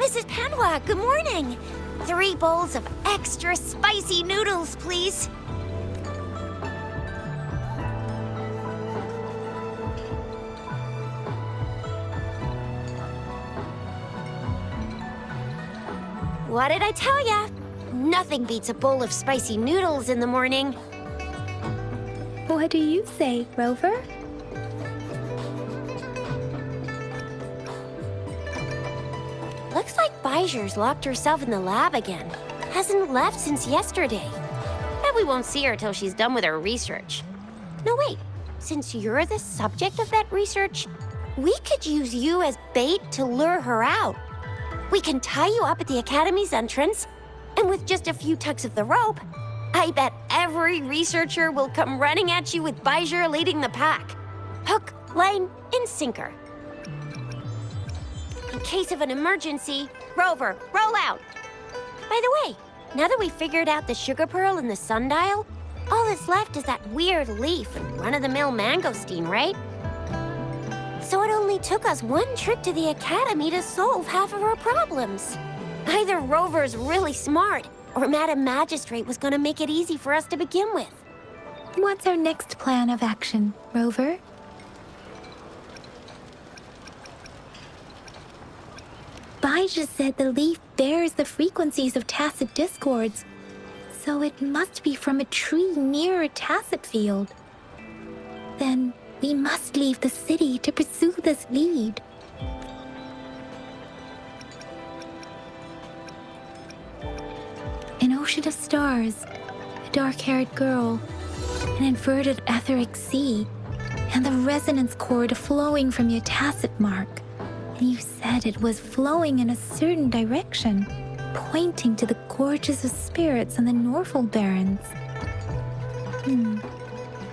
Mrs. Panwa, good morning. 3 bowls of extra spicy noodles, please. What did I tell ya? Nothing beats a bowl of spicy noodles in the morning. What do you say, Rover? Looks like Bijou's locked herself in the lab again. Hasn't left since yesterday. Bet we won't see her till she's done with her research. No, wait. Since you're the subject of that research, we could use you as bait to lure her out. We can tie you up at the Academy's entrance, and with just a few tugs of the rope, I bet every researcher will come running at you with Bijou leading the pack. Hook, line, and sinker. In case of an emergency, Rover, roll out. By the way, now that we figured out the sugar pearl and the sundial, all that's left is that weird leaf and run-of-the-mill mangosteen, right? So it only took us 1 trip to the Academy to solve half of our problems. Either Rover's really smart, or Madam Magistrate was gonna make it easy for us to begin with. What's our next plan of action, Rover? Bijou said the leaf bears the frequencies of tacit discords, so it must be from a tree near a tacit field. Then we must leave the city to pursue this lead. An ocean of stars, a dark-haired girl, an inverted etheric sea, and the resonance cord flowing from your tacit mark. And you said it was flowing in a certain direction, pointing to the gorges of spirits and the Norfolk Barrens.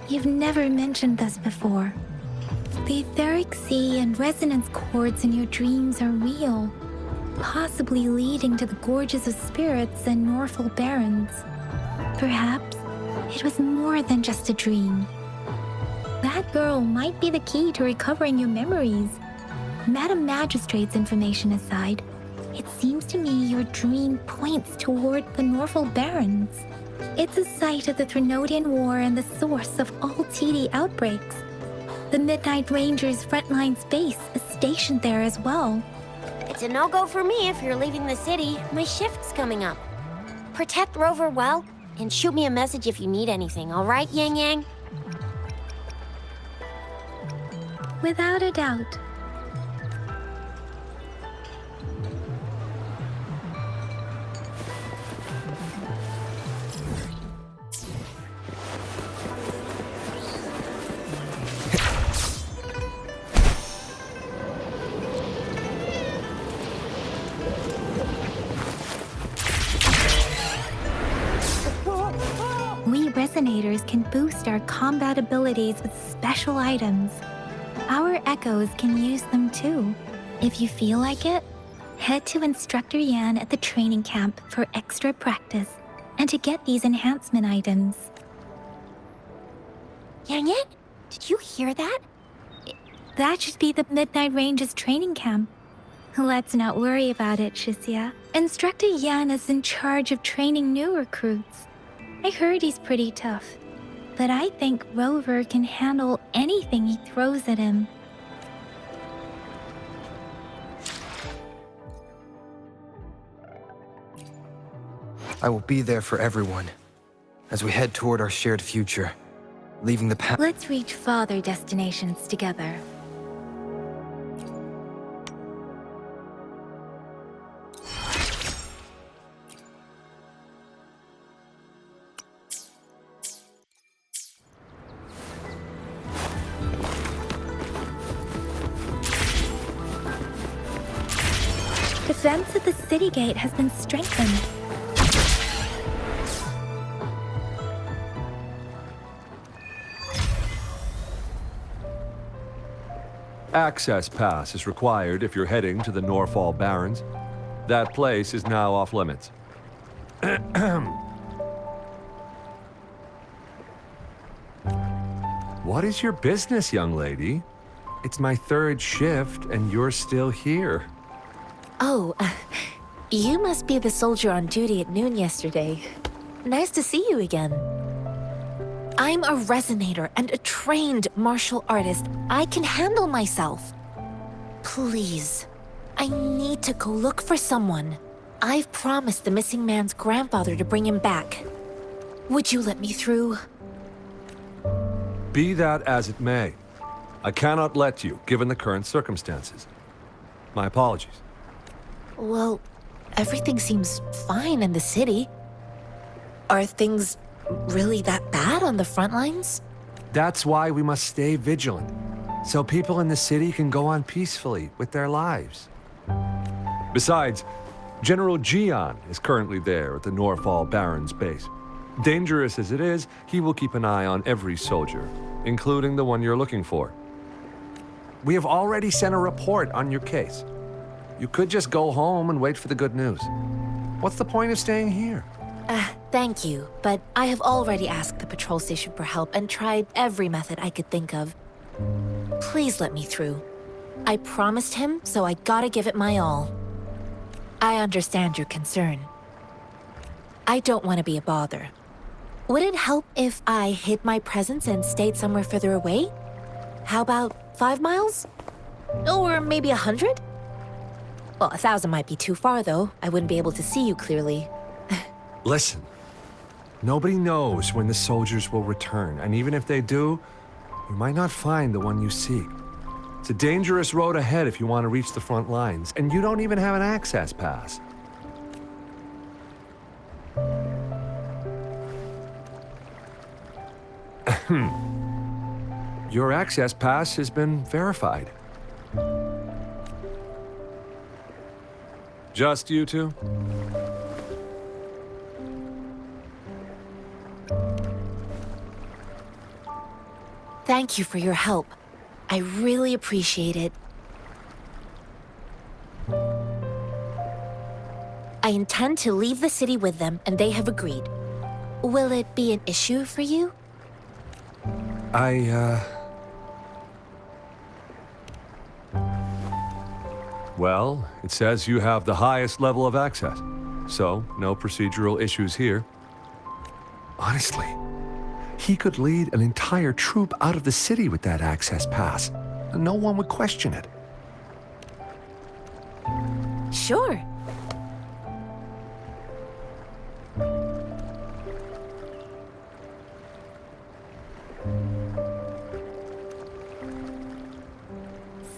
You've never mentioned this before. The etheric sea and resonance cords in your dreams are real, possibly leading to the gorges of spirits and Norfolk Barrens. Perhaps it was more than just a dream. That girl might be the key to recovering your memories. Madam Magistrate's information aside, it seems to me your dream points toward the Norfolk Barrens. It's a site of the Trinodian War and the source of all TD outbreaks. The Midnight Rangers' frontline base is stationed there as well. It's a no-go for me if you're leaving the city. My shift's coming up. Protect Rover well, and shoot me a message if you need anything, all right, Yang Yang? Without a doubt. We resonators can boost our combat abilities with special items. Our echoes can use them too. If you feel like it, head to Instructor Yan at the training camp for extra practice and to get these enhancement items. Yang Yang, did you hear that? That should be the Midnight Ranges training camp. Let's not worry about it, Shisia. Instructor Yan is in charge of training new recruits. I heard he's pretty tough, but I think Rover can handle anything he throws at him. I will be there for everyone as we head toward our shared future, leaving the past. Let's reach farther destinations together. Defense at the city gate has been strengthened. Access pass is required if you're heading to the Norfolk Barrens. That place is now off limits. What is your business, young lady? It's my 3rd shift and you're still here. Oh, you must be the soldier on duty at noon yesterday. Nice to see you again. I'm a resonator and a trained martial artist. I can handle myself. Please, I need to go look for someone. I've promised the missing man's grandfather to bring him back. Would you let me through? Be that as it may, I cannot let you, given the current circumstances. My apologies. Well, everything seems fine in the city. Are things really that bad on the front lines? That's why we must stay vigilant, so people in the city can go on peacefully with their lives. Besides, General Jian is currently there at the Norfall Barons base. Dangerous as it is, he will keep an eye on every soldier, including the one you're looking for. We have already sent a report on your case. You could just go home and wait for the good news. What's the point of staying here? Thank you, but I have already asked the patrol station for help and tried every method I could think of. Please let me through. I promised him, so I gotta give it my all. I understand your concern. I don't want to be a bother. Would it help if I hid my presence and stayed somewhere further away? How about 5 miles? Or maybe 100? Well, 1,000 might be too far, though. I wouldn't be able to see you clearly. Listen, nobody knows when the soldiers will return, and even if they do, you might not find the one you seek. It's a dangerous road ahead if you want to reach the front lines, and you don't even have an access pass. Your access pass has been verified. Just you two? Thank you for your help. I really appreciate it. I intend to leave the city with them, and they have agreed. Will it be an issue for you? Well, it says you have the highest level of access, so no procedural issues here. Honestly, he could lead an entire troop out of the city with that access pass, and no one would question it. Sure.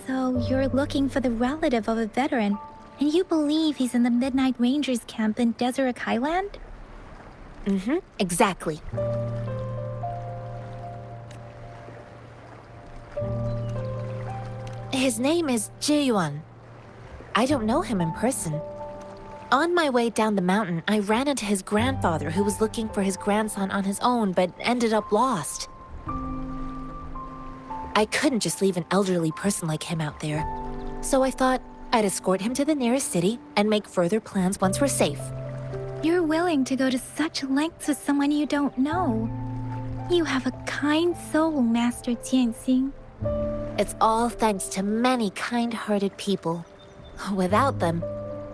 So you're looking for the relative of a veteran, and you believe he's in the Midnight Rangers camp in Deseret Highland? Mm-hmm, exactly. His name is Jiyuan. I don't know him in person. On my way down the mountain, I ran into his grandfather who was looking for his grandson on his own but ended up lost. I couldn't just leave an elderly person like him out there, so I thought I'd escort him to the nearest city and make further plans once we're safe. You're willing to go to such lengths with someone you don't know. You have a kind soul, Master Jianxing. It's all thanks to many kind-hearted people. Without them,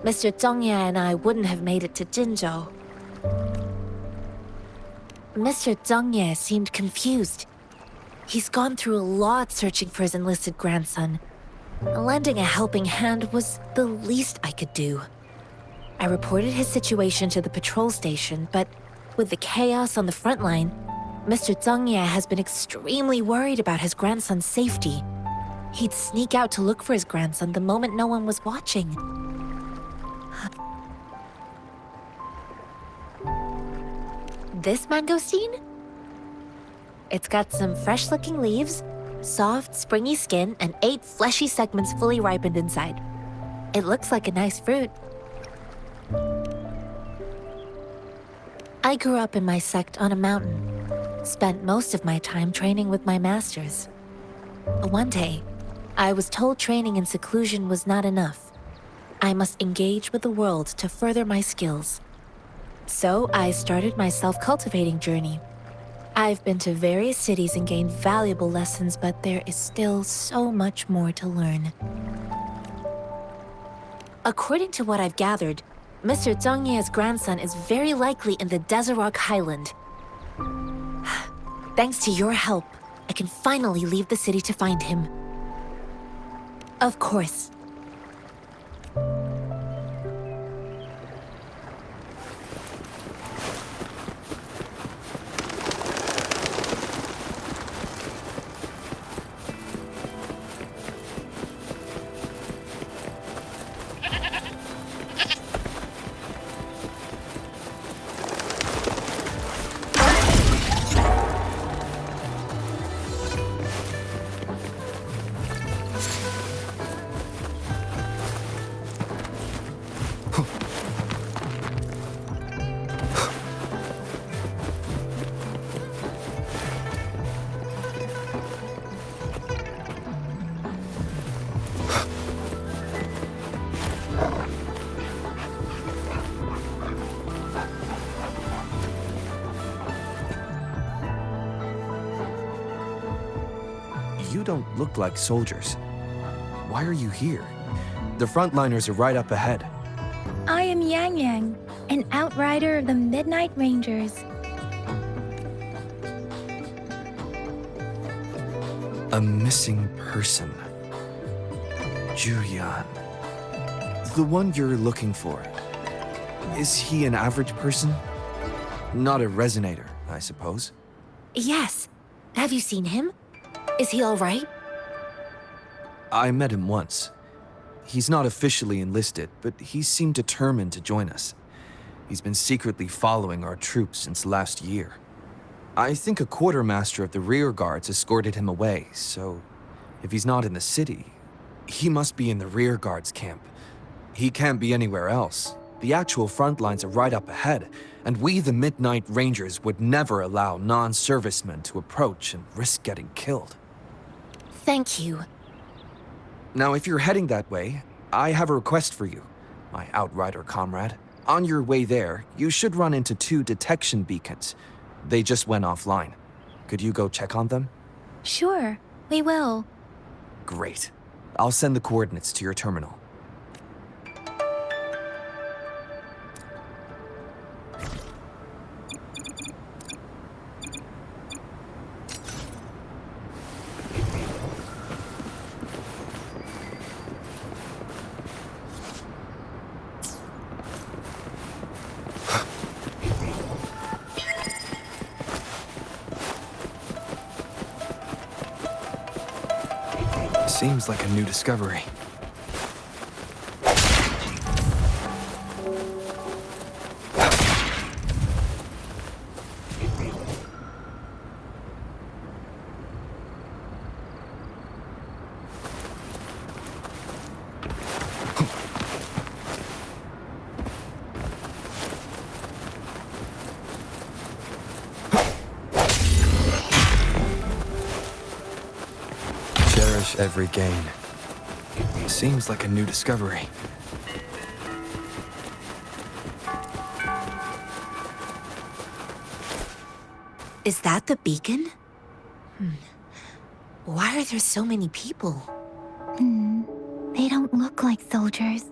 Mr. Zhongye and I wouldn't have made it to Jinzhou. Mr. Zhongye seemed confused. He's gone through a lot searching for his enlisted grandson. Lending a helping hand was the least I could do. I reported his situation to the patrol station, but with the chaos on the front line, Mr. Zhongye has been extremely worried about his grandson's safety. He'd sneak out to look for his grandson the moment no one was watching. This mangosteen? It's got some fresh-looking leaves, soft, springy skin, and 8 fleshy segments fully ripened inside. It looks like a nice fruit. I grew up in my sect on a mountain. Spent most of my time training with my masters. One day, I was told training in seclusion was not enough. I must engage with the world to further my skills. So I started my self-cultivating journey. I've been to various cities and gained valuable lessons, but there is still so much more to learn. According to what I've gathered, Mr. Zhang Ye's grandson is very likely in the Desert Highland. Thanks to your help, I can finally leave the city to find him. Of course. You don't look like soldiers. Why are you here? The frontliners are right up ahead. I am Yang Yang, an outrider of the Midnight Rangers. A missing person. Juyan. The one you're looking for. Is he an average person? Not a resonator, I suppose. Yes. Have you seen him? Is he all right? I met him once. He's not officially enlisted, but he seemed determined to join us. He's been secretly following our troops since last year. I think a quartermaster of the rear guards escorted him away, so if he's not in the city, he must be in the rear guards camp. He can't be anywhere else. The actual front lines are right up ahead, and we, the Midnight Rangers, would never allow non-servicemen to approach and risk getting killed. Thank you. Now, if you're heading that way, I have a request for you, my outrider comrade. On your way there, you should run into 2 detection beacons. They just went offline. Could you go check on them? Sure, we will. Great. I'll send the coordinates to your terminal. Seems like a new discovery. Cherish every gain. Seems like a new discovery. Is that the beacon? Why are there so many people? They don't look like soldiers.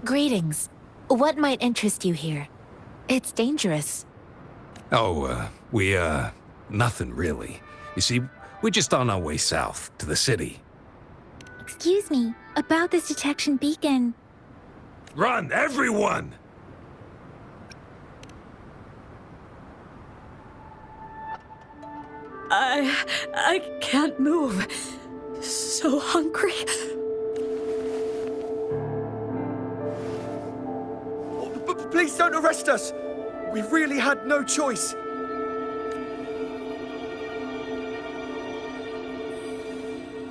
Greetings. What might interest you here? It's dangerous. Nothing really. You see, we're just on our way south to the city. Excuse me, about this detection beacon. Run, everyone! I can't move. So hungry. Please don't arrest us! We really had no choice.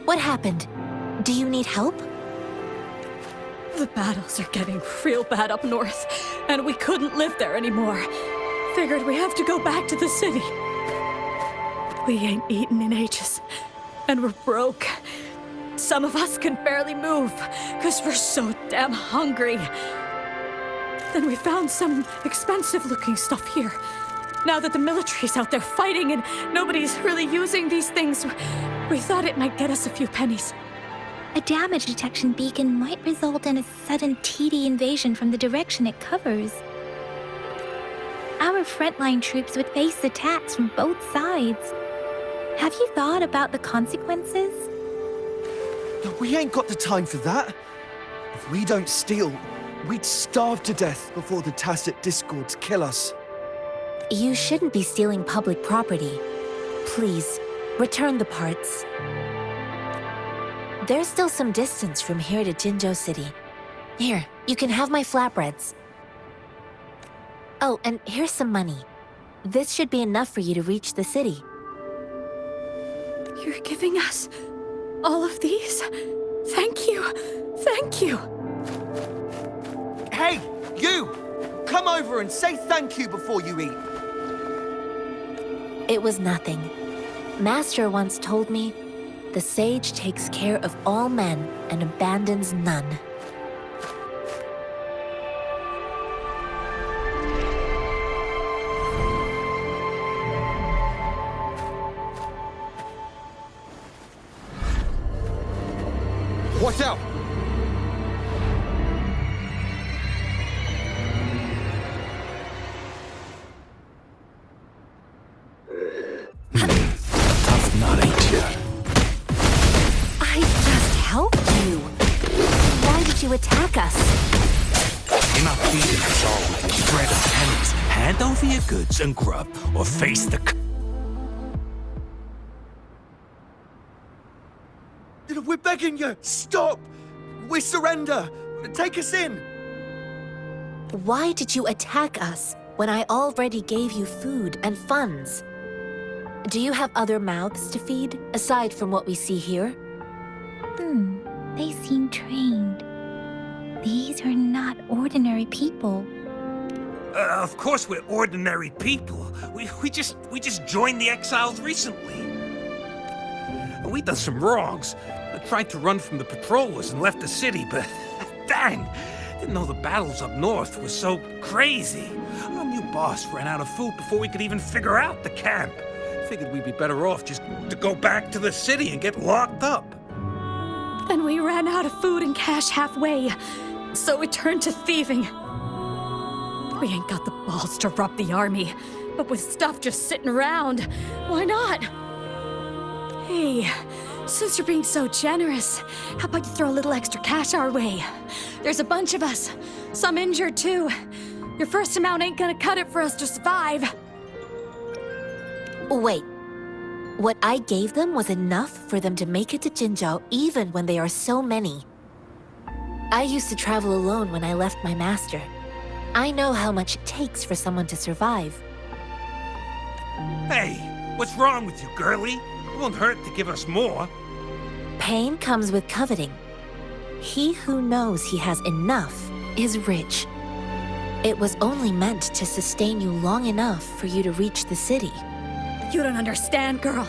What happened? Do you need help? The battles are getting real bad up north, and we couldn't live there anymore. Figured we have to go back to the city. We ain't eaten in ages, and we're broke. Some of us can barely move, 'cause we're so damn hungry. Then we found some expensive-looking stuff here. Now that the military's out there fighting and nobody's really using these things, we thought it might get us a few pennies. A damage detection beacon might result in a sudden TD invasion from the direction it covers. Our frontline troops would face attacks from both sides. Have you thought about the consequences? We ain't got the time for that. If we don't steal, we'd starve to death before the tacit discords kill us. You shouldn't be stealing public property. Please, return the parts. There's still some distance from here to Jinzhou City. Here, you can have my flatbreads. Oh, and here's some money. This should be enough for you to reach the city. You're giving us all of these? Thank you. Thank you. Hey, you! Come over and say thank you before you eat. It was nothing. Master once told me, the sage takes care of all men and abandons none. Watch out! Tough nut, ain't ya? I just helped you. Why did you attack us? You're not feeding us all with your bread and pennies. Hand over your goods and grub, or face the We're begging you! Stop! We surrender! Take us in! Why did you attack us when I already gave you food and funds? Do you have other mouths to feed, aside from what we see here? They seem trained. These are not ordinary people. Of course we're ordinary people. We just joined the exiles recently. We done some wrongs. I tried to run from the patrollers and left the city, but dang, didn't know the battles up north were so crazy. Our new boss ran out of food before we could even figure out the camp. Figured we'd be better off just to go back to the city and get locked up. And we ran out of food and cash halfway, so we turned to thieving. We ain't got the balls to rob the army, but with stuff just sitting around, why not? Hey, since you're being so generous, how about you throw a little extra cash our way? There's a bunch of us, some injured too. Your first amount ain't gonna cut it for us to survive. Wait. What I gave them was enough for them to make it to Jinzhou even when they are so many. I used to travel alone when I left my master. I know how much it takes for someone to survive. Hey, what's wrong with you, girlie? It won't hurt to give us more. Pain comes with coveting. He who knows he has enough is rich. It was only meant to sustain you long enough for you to reach the city. You don't understand, girl.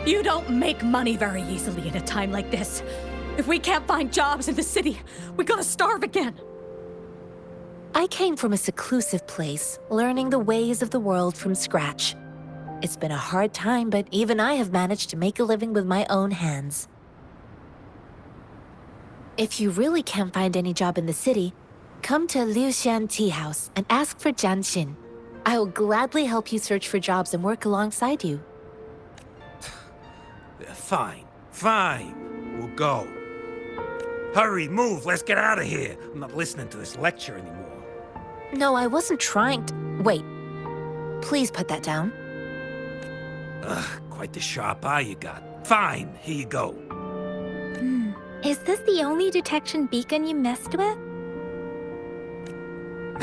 You don't make money very easily in a time like this. If we can't find jobs in the city, we're gonna starve again. I came from a seclusive place, learning the ways of the world from scratch. It's been a hard time, but even I have managed to make a living with my own hands. If you really can't find any job in the city, come to Liu Xian Tea House and ask for Jian Xin. I will gladly help you search for jobs and work alongside you. Fine. We'll go. Hurry, move, let's get out of here. I'm not listening to this lecture anymore. No, I wasn't trying to... Wait. Please put that down. Quite the sharp eye you got. Fine, here you go. Is this the only detection beacon you messed with?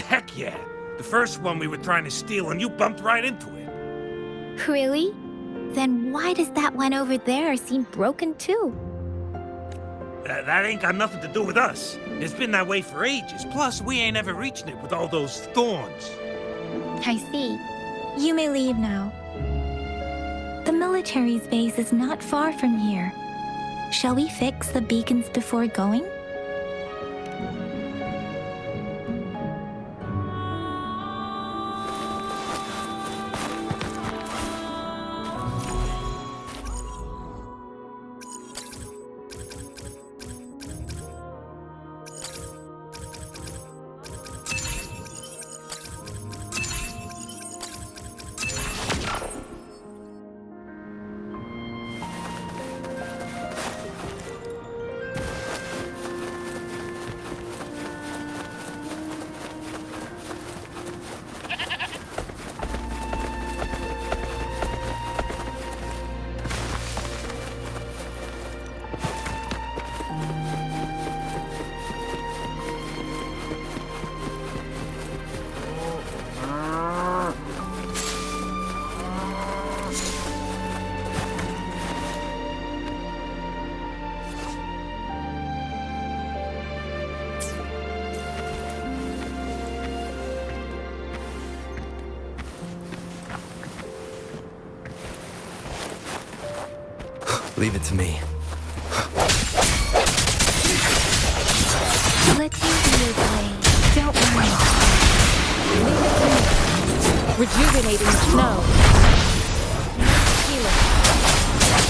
Heck yeah. The first one we were trying to steal and you bumped right into it. Really? Then why does that one over there seem broken too? That ain't got nothing to do with us. It's been that way for ages. Plus, we ain't ever reaching it with all those thorns. I see. You may leave now. The military's base is not far from here. Shall we fix the beacons before going? Leave it to me. Let you be your blade. Don't worry. Rejuvenating snow. Healing.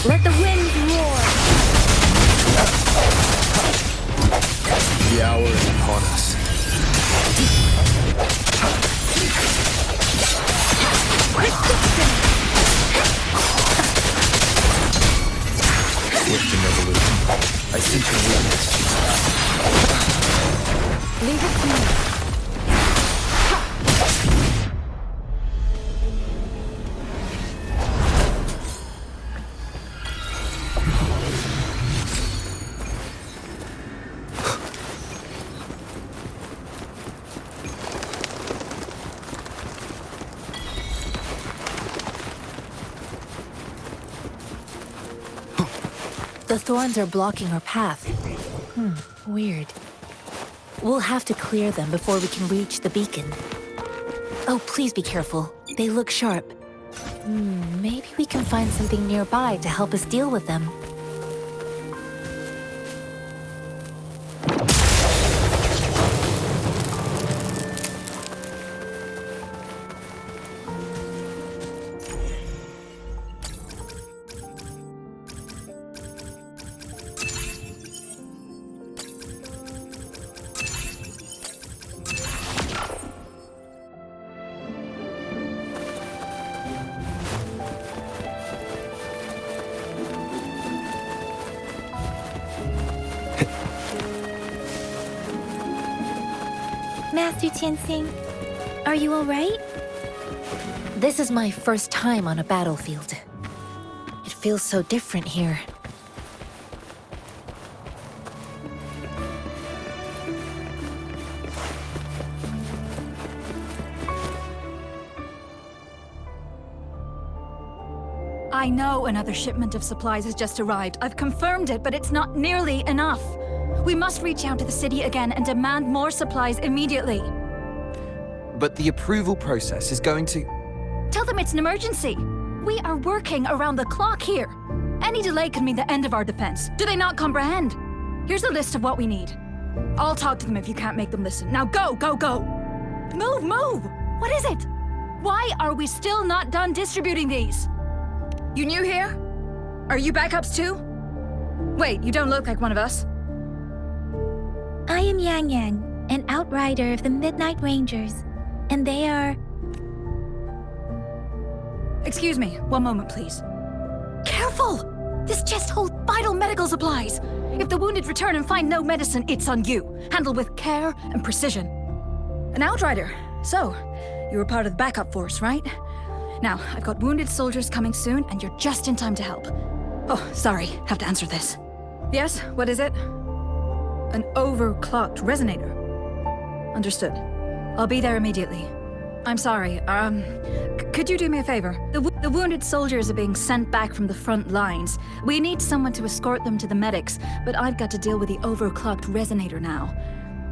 Let the wind roar. The hour is upon us. Swift in evolution. I sense your weakness. Leave it to me. The thorns are blocking our path. Weird. We'll have to clear them before we can reach the beacon. Oh, please be careful. They look sharp. Maybe we can find something nearby to help us deal with them. Master Tianxing, are you all right? This is my first time on a battlefield. It feels so different here. I know another shipment of supplies has just arrived. I've confirmed it, but it's not nearly enough. We must reach out to the city again and demand more supplies immediately. But the approval process is going to... Tell them it's an emergency. We are working around the clock here. Any delay could mean the end of our defense. Do they not comprehend? Here's a list of what we need. I'll talk to them if you can't make them listen. Now go, go, go! Move, move! What is it? Why are we still not done distributing these? You new here? Are you backups too? Wait, you don't look like one of us. I am Yang Yang, an outrider of the Midnight Rangers, and they are... Excuse me, one moment please. Careful! This chest holds vital medical supplies. If the wounded return and find no medicine, it's on you. Handle with care and precision. An outrider. So, you were part of the backup force, right? Now, I've got wounded soldiers coming soon, and you're just in time to help. Oh, sorry, have to answer this. Yes, what is it? An overclocked resonator. Understood. I'll be there immediately. I'm sorry, could you do me a favor? The wounded soldiers are being sent back from the front lines. We need someone to escort them to the medics, but I've got to deal with the overclocked resonator now.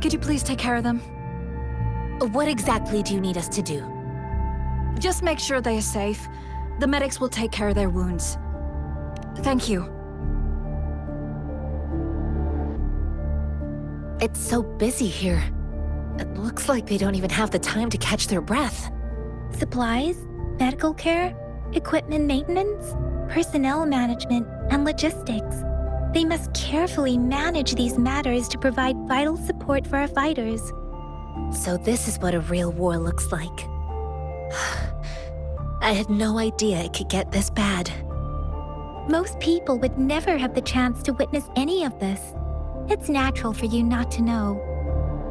Could you please take care of them? What exactly do you need us to do? Just make sure they are safe. The medics will take care of their wounds. Thank you. It's so busy here. It looks like they don't even have the time to catch their breath. Supplies, medical care, equipment maintenance, personnel management, and logistics. They must carefully manage these matters to provide vital support for our fighters. So this is what a real war looks like. I had no idea it could get this bad. Most people would never have the chance to witness any of this. It's natural for you not to know.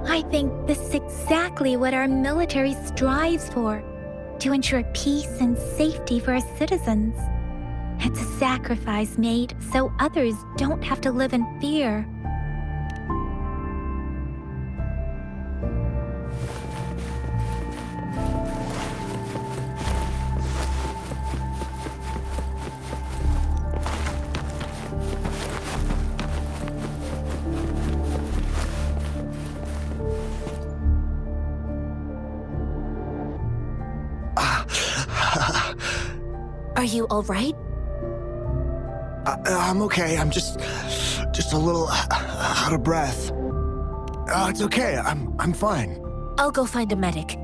I think this is exactly what our military strives for, to ensure peace and safety for our citizens. It's a sacrifice made so others don't have to live in fear. Are you all right? I'm okay. I'm just a little out of breath. It's okay. I'm fine. I'll go find a medic.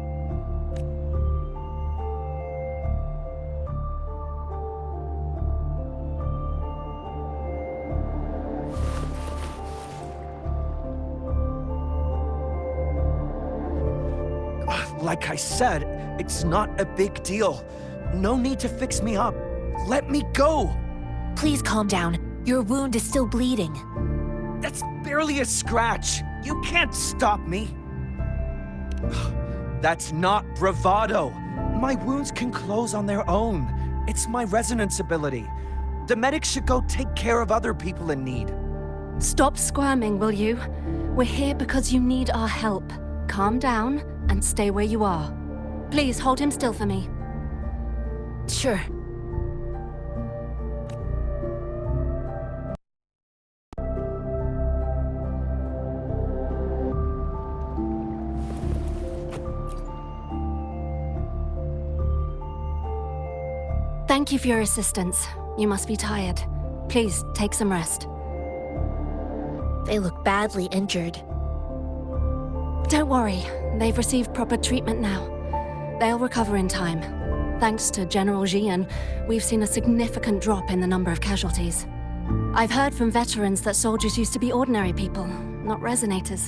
Like I said, it's not a big deal. No need to fix me up. Let me go! Please calm down. Your wound is still bleeding. That's barely a scratch. You can't stop me. That's not bravado. My wounds can close on their own. It's my resonance ability. The medics should go take care of other people in need. Stop squirming, will you? We're here because you need our help. Calm down and stay where you are. Please hold him still for me. Sure. Thank you for your assistance. You must be tired. Please, take some rest. They look badly injured. Don't worry, they've received proper treatment now. They'll recover in time. Thanks to General Jian, we've seen a significant drop in the number of casualties. I've heard from veterans that soldiers used to be ordinary people, not resonators.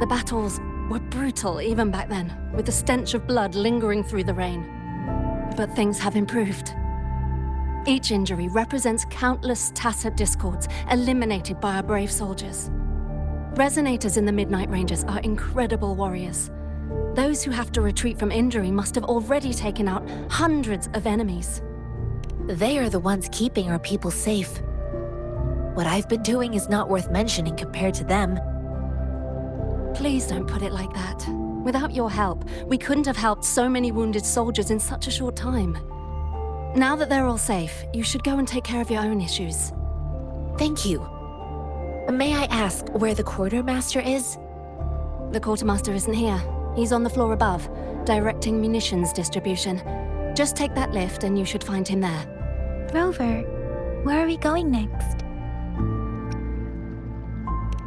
The battles were brutal even back then, with the stench of blood lingering through the rain. But things have improved. Each injury represents countless tacit discords eliminated by our brave soldiers. Resonators in the Midnight Rangers are incredible warriors. Those who have to retreat from injury must have already taken out hundreds of enemies. They are the ones keeping our people safe. What I've been doing is not worth mentioning compared to them. Please don't put it like that. Without your help, we couldn't have helped so many wounded soldiers in such a short time. Now that they're all safe, you should go and take care of your own issues. Thank you. May I ask where the quartermaster is? The quartermaster isn't here. He's on the floor above, directing munitions distribution. Just take that lift and you should find him there. Rover, where are we going next?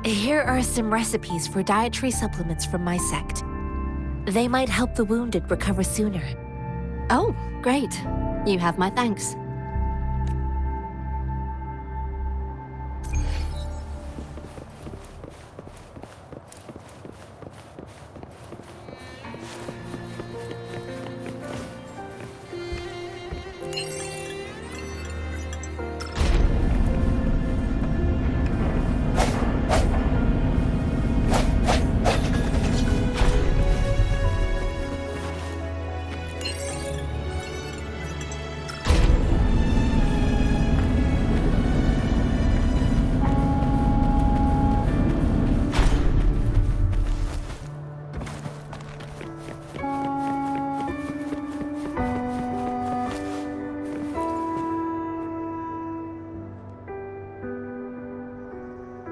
Here are some recipes for dietary supplements from my sect. They might help the wounded recover sooner. Oh, great. You have my thanks.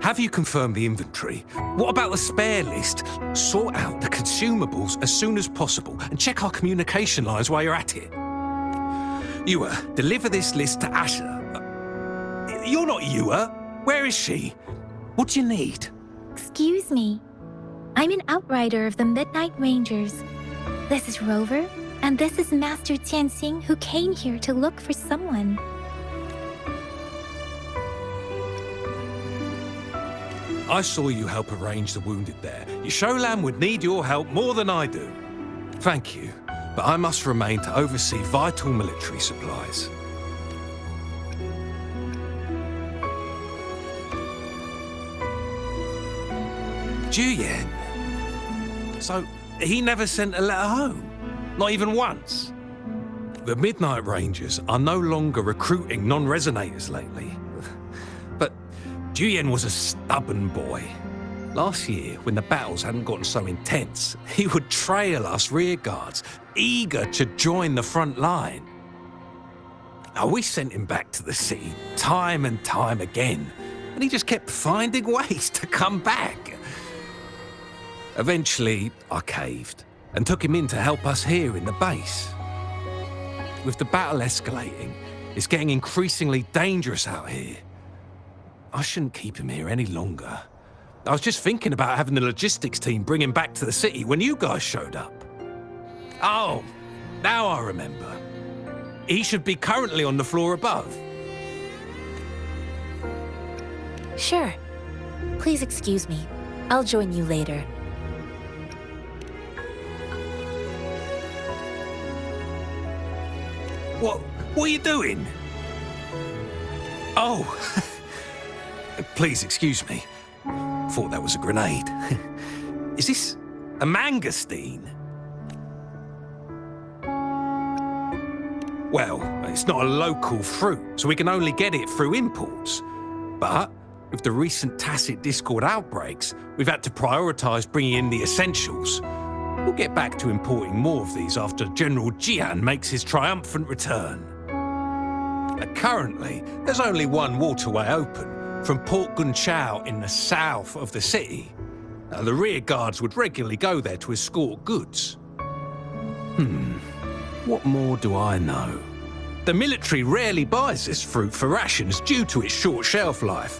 Have you confirmed the inventory? What about the spare list? Sort out the consumables as soon as possible and check our communication lines while you're at it. Ewa, deliver this list to Asher. You're not Ewa. Where is she? What do you need? Excuse me. I'm an outrider of the Midnight Rangers. This is Rover, and this is Master Tianxing, who came here to look for someone. I saw you help arrange the wounded there. Yisholam would need your help more than I do. Thank you, but I must remain to oversee vital military supplies. Juyen. So, he never sent a letter home? Not even once? The Midnight Rangers are no longer recruiting non-resonators lately. But Juyen was a stubborn boy. Last year, when the battles hadn't gotten so intense, he would trail us rearguards, eager to join the front line. Now, we sent him back to the city time and time again, and he just kept finding ways to come back. Eventually, I caved and took him in to help us here in the base. With the battle escalating, It's getting increasingly dangerous out here. I shouldn't keep him here any longer. I was just thinking about having the logistics team bring him back to the city when you guys showed up. Oh, now I remember. He should be currently on the floor above. Sure. Please excuse me. I'll join you later. What are you doing? Oh, please excuse me. Thought that was a grenade. Is this a mangosteen? Well, it's not a local fruit, so we can only get it through imports. But with the recent tacit discord outbreaks, we've had to prioritize bringing in the essentials. We'll get back to importing more of these after General Jian makes his triumphant return. Currently, there's only one waterway open, from Port Gunchao in the south of the city. The rear guards would regularly go there to escort goods. What more do I know? The military rarely buys this fruit for rations due to its short shelf life.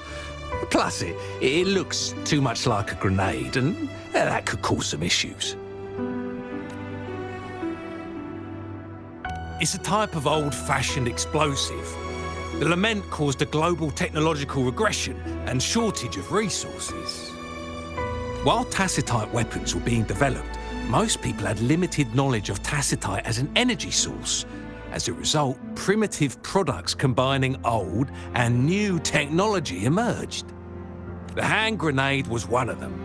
Plus, it looks too much like a grenade, and that could cause some issues. It's a type of old-fashioned explosive. The lament caused a global technological regression and shortage of resources. While tacitite weapons were being developed, most people had limited knowledge of tacitite as an energy source. As a result, primitive products combining old and new technology emerged. The hand grenade was one of them.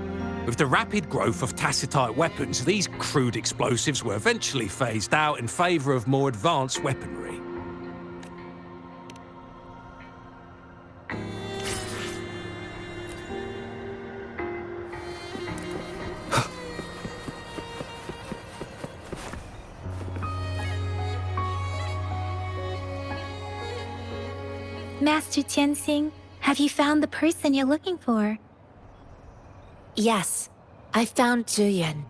With the rapid growth of tacitite weapons, these crude explosives were eventually phased out in favor of more advanced weaponry. Master Tianxing, have you found the person you're looking for? Yes, I found Zhiyuan.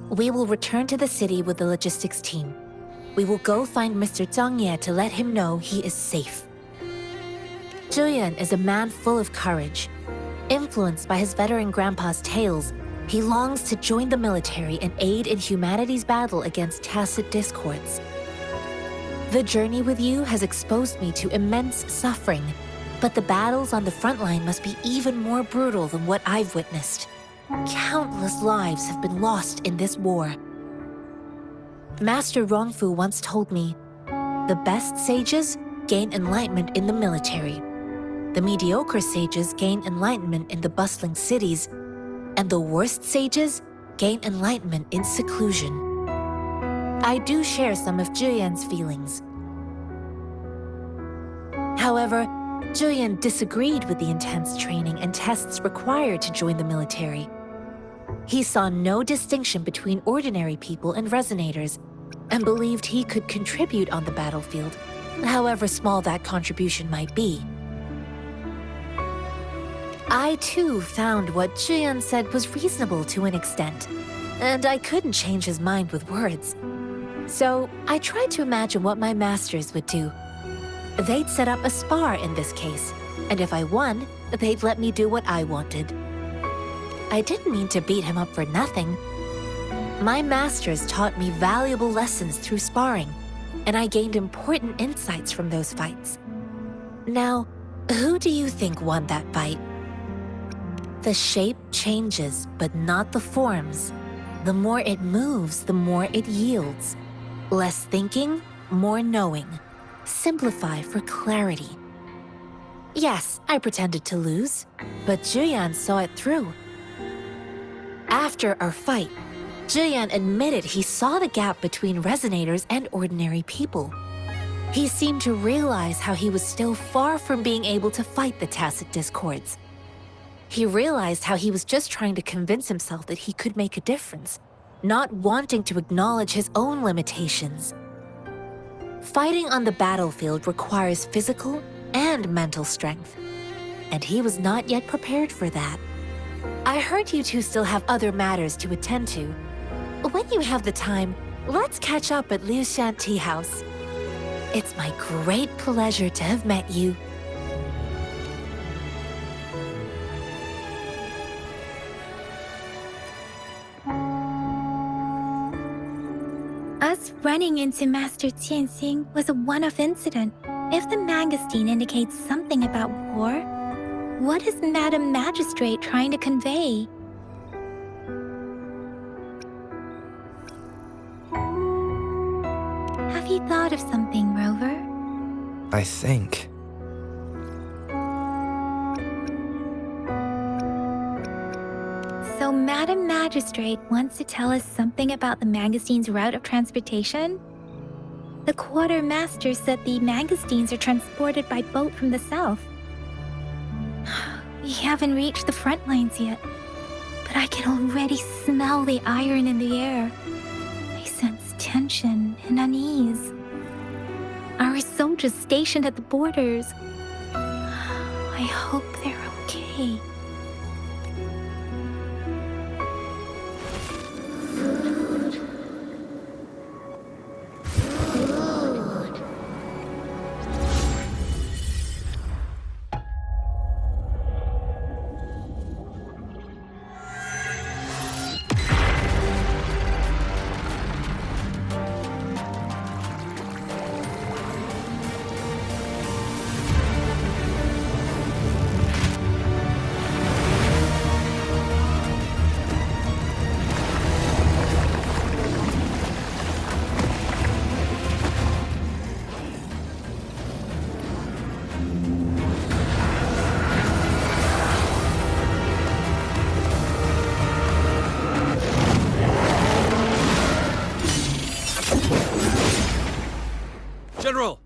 We will return to the city with the logistics team. We will go find Mr. Zhang Ye to let him know he is safe. Zhiyuan is a man full of courage. Influenced by his veteran grandpa's tales, he longs to join the military and aid in humanity's battle against tacit discords. The journey with you has exposed me to immense suffering, but the battles on the front line must be even more brutal than what I've witnessed. Countless lives have been lost in this war. Master Rongfu once told me, the best sages gain enlightenment in the military. The mediocre sages gain enlightenment in the bustling cities, and the worst sages gain enlightenment in seclusion. I do share some of Zhiyuan's feelings. However, Zhiyuan disagreed with the intense training and tests required to join the military. He saw no distinction between ordinary people and resonators, and believed he could contribute on the battlefield, however small that contribution might be. I too found what Zhiyuan said was reasonable to an extent, and I couldn't change his mind with words. So I tried to imagine what my masters would do. They'd set up a spar in this case, and if I won, they'd let me do what I wanted. I didn't mean to beat him up for nothing. My masters taught me valuable lessons through sparring, and I gained important insights from those fights. Now, who do you think won that fight? The shape changes, but not the forms. The more it moves, the more it yields. Less thinking, more knowing. Simplify for clarity. Yes, I pretended to lose, but Zhiyuan saw it through. After our fight, Zhiyuan admitted he saw the gap between resonators and ordinary people. He seemed to realize how he was still far from being able to fight the tacit discords. He realized how he was just trying to convince himself that he could make a difference, not wanting to acknowledge his own limitations. Fighting on the battlefield requires physical and mental strength, and he was not yet prepared for that. I heard you two still have other matters to attend to. When you have the time, let's catch up at Liu Shan Tea House. It's my great pleasure to have met you. Us running into Master Tianxing was a one-off incident. If the magazine indicates something about war, what is Madam Magistrate trying to convey? Have you thought of something, Rover? I think. So Madam Magistrate wants to tell us something about the magazine's route of transportation? The quartermaster said the magazines are transported by boat from the south. We haven't reached the front lines yet, but I can already smell the iron in the air. I sense tension and unease. Our soldiers stationed at the borders. I hope they're okay. General!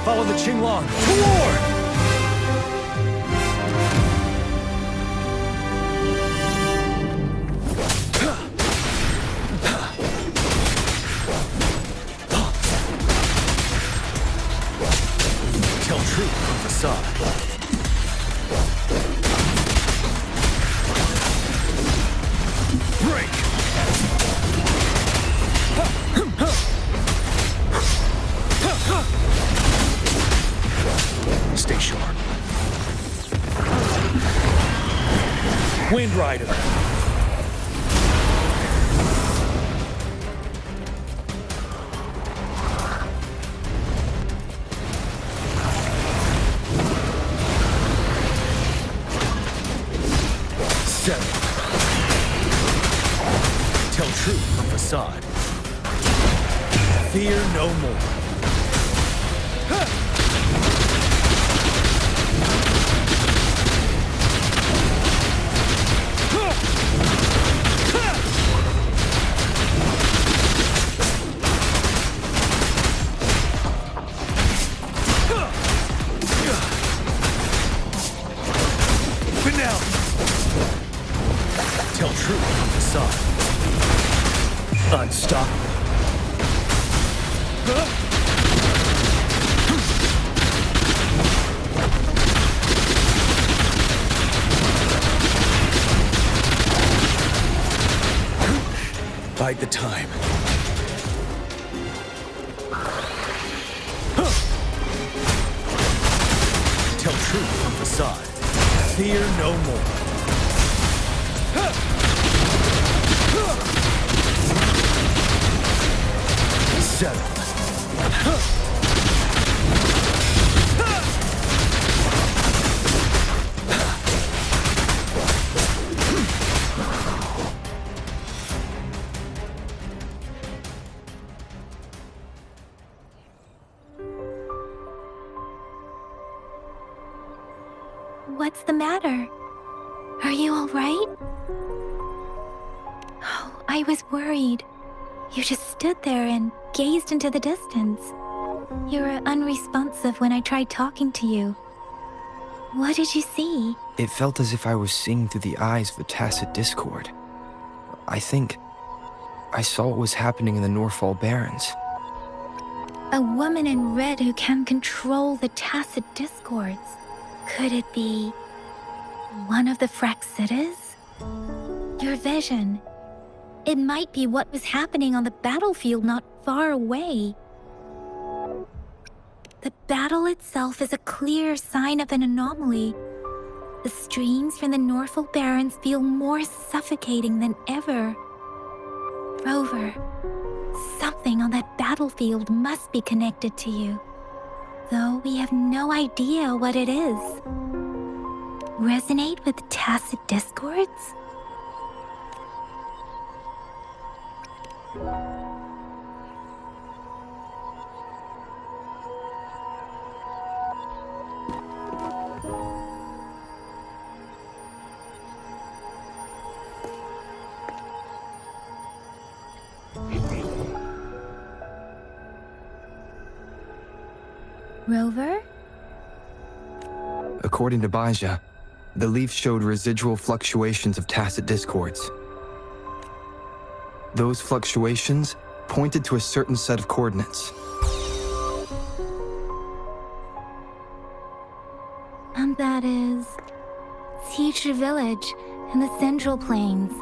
Follow the Qinglong. Toward! Tell truth from facade. Break! Stay sharp. Wind Rider. Settle. Tell truth from facade. Fear no more. Tell truth from facade. Unstoppable. Bide the time. Tell truth from facade. Fear no more. Settle. What's the matter? Are you all right? Oh, I was worried. You just stood there and gazed into the distance. You were unresponsive when I tried talking to you. What did you see? It felt as if I was seeing through the eyes of a tacit discord. I think I saw what was happening in the Norfall Barrens. A woman in red who can control the tacit discords. Could it be one of the Fraxitas? Your vision. It might be what was happening on the battlefield not far away. The battle itself is a clear sign of an anomaly. The streams from the Norfall Barrens feel more suffocating than ever. Rover, something on that battlefield must be connected to you, though we have no idea what it is. Resonate with tacit discords? Rover? According to Baija, the leaf showed residual fluctuations of tacit discords. Those fluctuations pointed to a certain set of coordinates. And that is Teacher Village in the Central Plains.